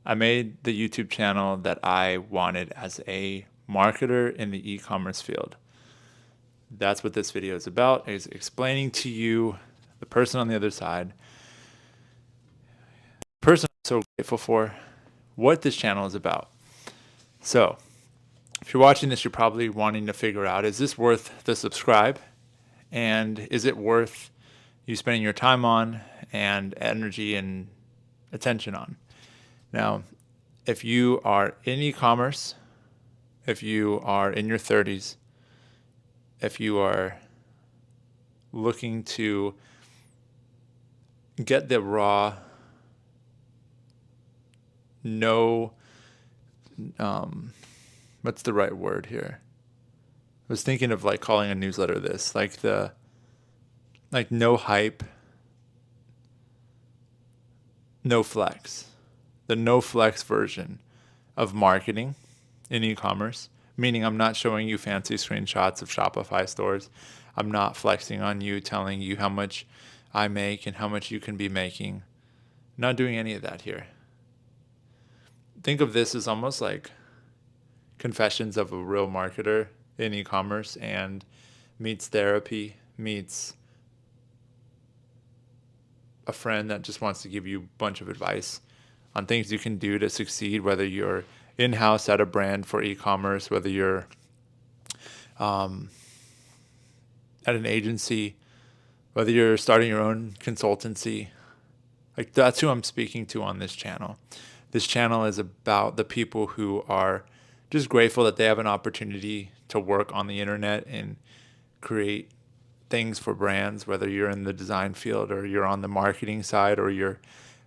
I made the YouTube channel that I wanted as a marketer in the e-commerce field. That's what this video is about, is explaining to you, the person on the other side, the person I'm so grateful for, what this channel is about. So, if you're watching this, you're probably wanting to figure out, is this worth the subscribe? And is it worth you spending your time on and energy and attention on? Now, if you are in e-commerce, if you are in your 30s, if you are looking to get the raw, no, what's the right word here? I was thinking of like calling a newsletter this, like no hype, no flex, the no flex version of marketing in e-commerce, meaning I'm not showing you fancy screenshots of Shopify stores. I'm not flexing on you, telling you how much I make and how much you can be making. I'm not doing any of that here. Think of this as almost like confessions of a real marketer in e-commerce, and meets therapy, meets a friend that just wants to give you a bunch of advice on things you can do to succeed, whether you're in-house at a brand for e-commerce, whether you're at an agency, whether you're starting your own consultancy. Like, that's who I'm speaking to on this channel. This channel is about the people who are just grateful that they have an opportunity to work on the internet and create things for brands, whether you're in the design field or you're on the marketing side or you're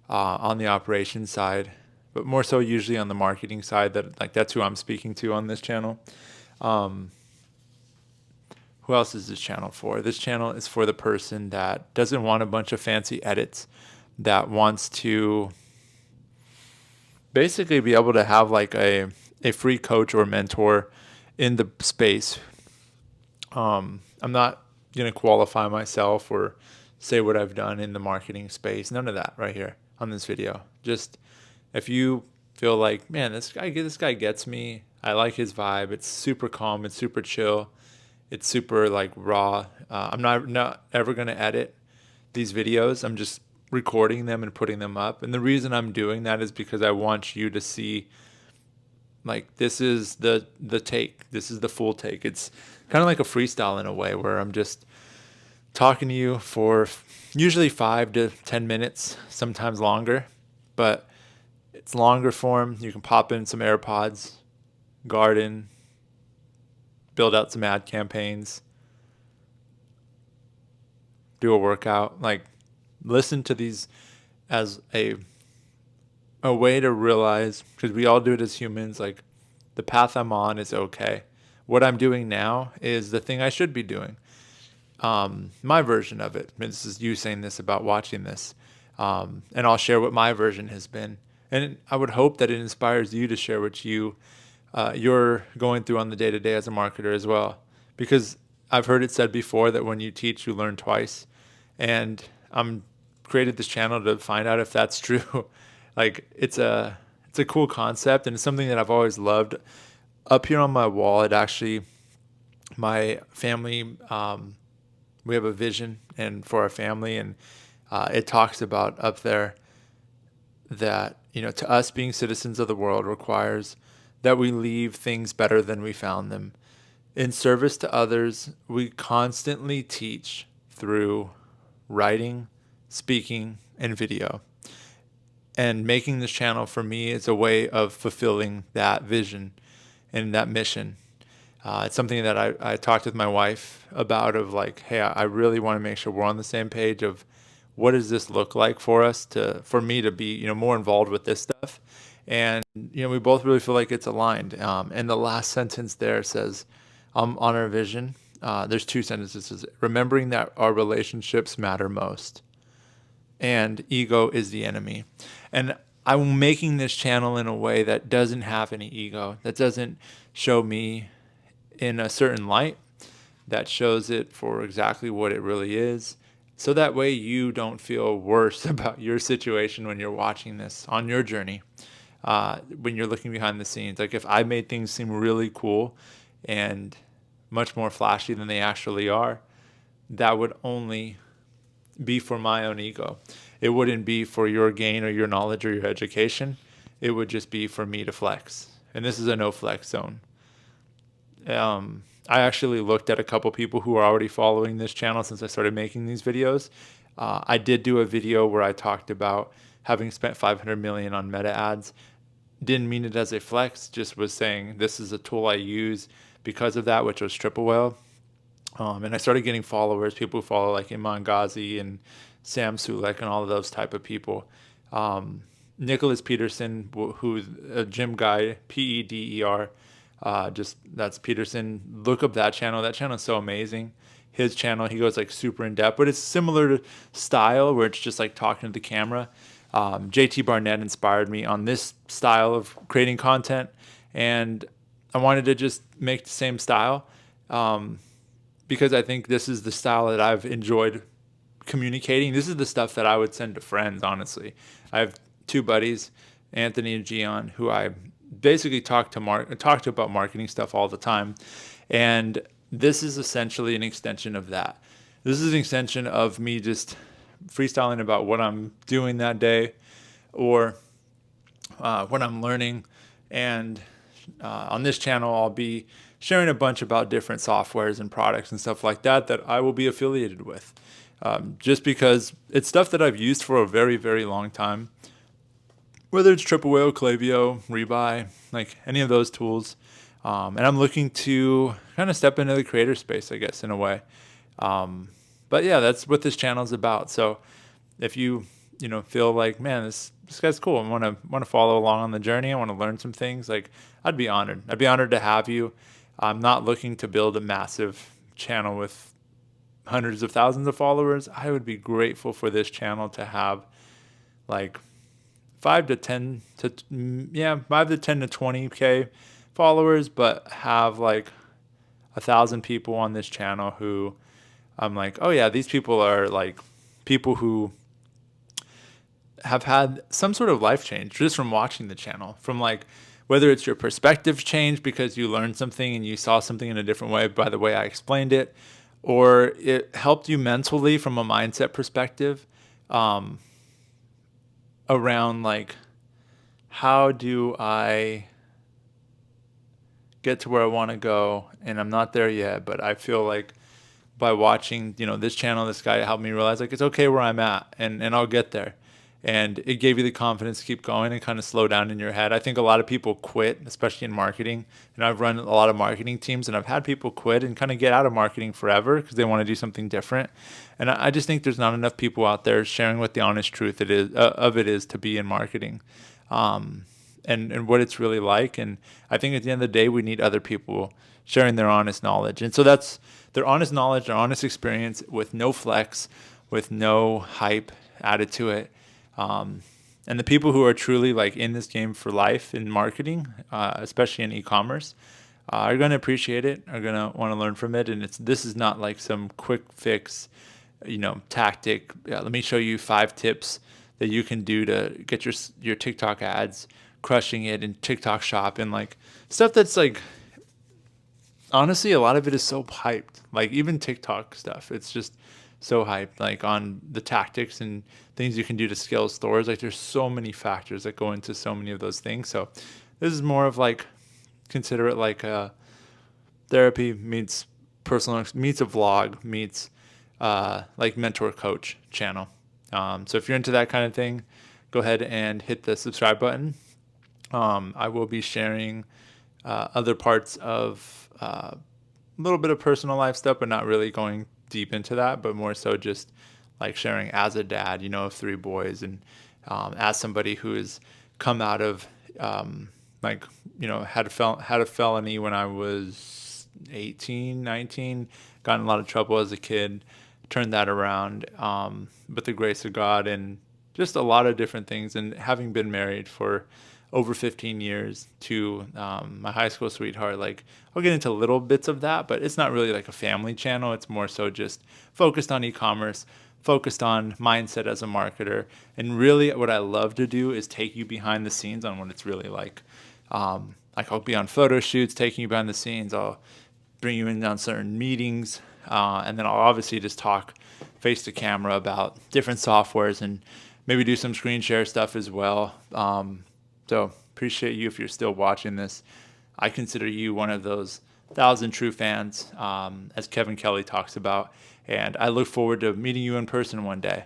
on the operations side, but more so usually on the marketing side. That's who I'm speaking to on this channel. Who else is this channel for? This channel is for the person that doesn't want a bunch of fancy edits, that wants to basically be able to have like a free coach or mentor in the space. I'm not going to qualify myself or say what I've done in the marketing space. None of that right here on this video. Just if you feel like, man, this guy gets me. I like his vibe. It's super calm. It's super chill. It's super like raw. I'm not ever going to edit these videos. I'm just recording them and putting them up. And the reason I'm doing that is because I want you to see, like, this is the take. This is the full take. It's kind of like a freestyle in a way, where I'm just talking to you for usually 5 to 10 minutes, sometimes longer, but it's longer form. You can pop in some AirPods, garden, build out some ad campaigns, do a workout. Like, listen to these as a way to realize, because we all do it as humans, like, the path I'm on is okay. What I'm doing now is the thing I should be doing. My version of it. This is you saying this about watching this. And I'll share what my version has been. And I would hope that it inspires you to share what you're going through on the day to day as a marketer as well. Because I've heard it said before that when you teach, you learn twice. And I'm created this channel to find out if that's true. Like, it's a cool concept, and it's something that I've always loved. Up here on my wall, it actually, my family, we have a vision and for our family, and it talks about up there that, to us, being citizens of the world requires that we leave things better than we found them. In service to others, we constantly teach through writing, speaking, and video. And making this channel for me is a way of fulfilling that vision and that mission. It's something that I talked with my wife about, of like, hey, I really want to make sure we're on the same page of what does this look like for us, for me to be, more involved with this stuff. And, we both really feel like it's aligned. And the last sentence there says, on our vision, there's two sentences. It says, remembering that our relationships matter most, and ego is the enemy. And I'm making this channel in a way that doesn't have any ego, that doesn't show me in a certain light, that shows it for exactly what it really is. So that way you don't feel worse about your situation when you're watching this on your journey. when you're looking behind the scenes. Like if I made things seem really cool and much more flashy than they actually are, that would only be for my own ego. It wouldn't be for your gain or your knowledge or your education. It would just be for me to flex. And this is a no flex zone. I actually looked at a couple people who are already following this channel since I started making these videos. I did do a video where I talked about having spent 500 million on meta ads. Didn't mean it as a flex, just was saying this is a tool I use because of that, which was Triple Whale. And I started getting followers, people who follow like Iman Ghazi and Sam Sulek and all of those type of people. Nicholas Peterson, who's a gym guy, Peder, just that's Peterson. Look up that channel. That channel is so amazing. His channel, he goes like super in depth, but it's similar to style where it's just like talking to the camera. JT Barnett inspired me on this style of creating content, and I wanted to just make the same style because I think this is the style that I've enjoyed communicating. This is the stuff that I would send to friends, honestly. I have two buddies, Anthony and Gian, who I basically talk to about marketing stuff all the time. And this is essentially an extension of that. This is an extension of me just freestyling about what I'm doing that day or what I'm learning. And on this channel, I'll be sharing a bunch about different softwares and products and stuff like that that I will be affiliated with. Just because it's stuff that I've used for a very, very long time. Whether it's Triple Whale, Klaviyo, Rebuy, like any of those tools. And I'm looking to kind of step into the creator space, I guess, in a way. But yeah, that's what this channel is about. So if you feel like, man, this guy's cool, I want to follow along on the journey, I want to learn some things, like I'd be honored. I'd be honored to have you. I'm not looking to build a massive channel with hundreds of thousands of followers. I would be grateful for this channel to have like 5 to 10 to 20K followers, but have like 1,000 people on this channel who I'm like, oh yeah, these people are like people who have had some sort of life change just from watching the channel, from like whether it's your perspective change because you learned something and you saw something in a different way by the way I explained it, or it helped you mentally from a mindset perspective around like, how do I get to where I want to go? And I'm not there yet, but I feel like by watching, this channel, this guy helped me realize like it's okay where I'm at, and I'll get there. And it gave you the confidence to keep going and kind of slow down in your head. I think a lot of people quit, especially in marketing. And I've run a lot of marketing teams, and I've had people quit and kind of get out of marketing forever because they want to do something different. And I just think there's not enough people out there sharing what the honest truth it is to be in marketing. And what it's really like. And I think at the end of the day, we need other people sharing their honest knowledge. And so that's their honest knowledge, their honest experience with no flex, with no hype added to it. And the people who are truly like in this game for life in marketing, especially in e-commerce, are going to appreciate it, are going to want to learn from it. And this is not like some quick fix, tactic. Let me show you 5 tips that you can do to get your TikTok ads crushing it in TikTok shop, and like stuff that's like, honestly, a lot of it is so hyped. Like even TikTok stuff, it's just so hyped, like on the tactics and things you can do to scale stores. Like there's so many factors that go into so many of those things. So this is more of like, consider it like a therapy meets meets a vlog meets like mentor coach channel. So if you're into that kind of thing, go ahead and hit the subscribe button. I will be sharing other parts of a little bit of personal life stuff, but not really going deep into that, but more so just like sharing as a dad, of 3 boys, and as somebody who has come out of had a felony when I was 18, 19, got in a lot of trouble as a kid, turned that around, with the grace of God and just a lot of different things, and having been married for over 15 years to my high school sweetheart. Like I'll get into little bits of that, but it's not really like a family channel. It's more so just focused on e-commerce, focused on mindset as a marketer. And really, what I love to do is take you behind the scenes on what it's really like. Like I'll be on photo shoots, taking you behind the scenes. I'll bring you in on certain meetings, and then I'll obviously just talk face to camera about different softwares and maybe do some screen share stuff as well. So appreciate you if you're still watching this. I consider you one of those 1,000 true fans, as Kevin Kelly talks about, and I look forward to meeting you in person one day.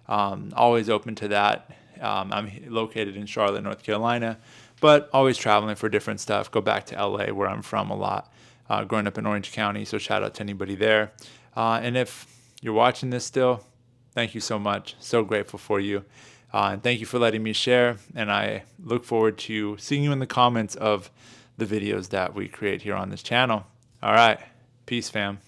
Always open to that. I'm located in Charlotte, North Carolina, but always traveling for different stuff. Go back to LA, where I'm from a lot, growing up in Orange County, so shout out to anybody there. And if you're watching this still, thank you so much. So grateful for you. And thank you for letting me share. And I look forward to seeing you in the comments of the videos that we create here on this channel. All right. Peace, fam.